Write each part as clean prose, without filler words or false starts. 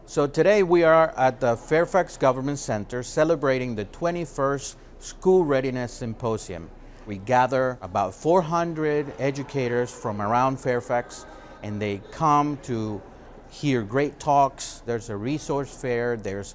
So today we are at the Fairfax Government Center celebrating the 21st School Readiness Symposium. We gather about 400 educators from around Fairfax, and they come to hear great talks. There's a resource fair, there's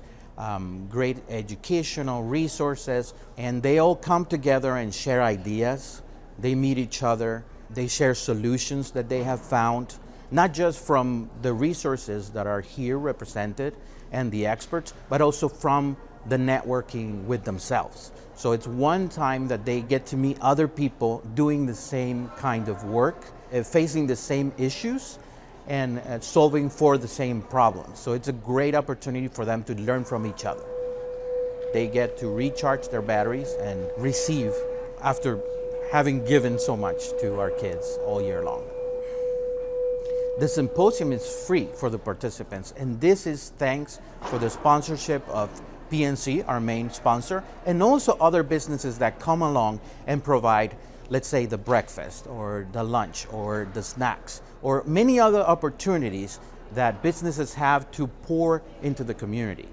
great educational resources, and they all come together and share ideas. They meet each other, they share solutions that they have found, not just from the resources that are here represented and the experts, but also from the networking with themselves. So it's one time that they get to meet other people doing the same kind of work, facing the same issues, and solving for the same problems. So it's a great opportunity for them to learn from each other. They get to recharge their batteries and receive after having given so much to our kids all year long. The symposium is free for the participants, and this is thanks for the sponsorship of PNC, our main sponsor, and also other businesses that come along and provide, let's say, the breakfast or the lunch or the snacks or many other opportunities that businesses have to pour into the community.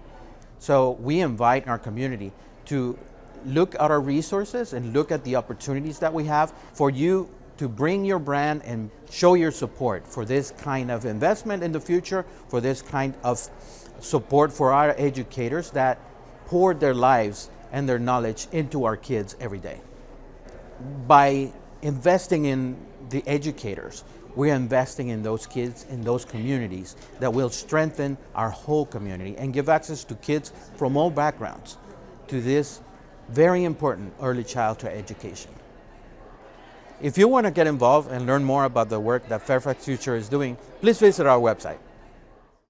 So we invite our community to look at our resources and look at the opportunities that we have for you to bring your brand and show your support for this kind of investment in the future, for this kind of support for our educators that pour their lives and their knowledge into our kids every day. By investing in the educators, we're investing in those kids, in those communities that will strengthen our whole community and give access to kids from all backgrounds to this very important early childhood education. If you want to get involved and learn more about the work that Fairfax Future is doing, please visit our website.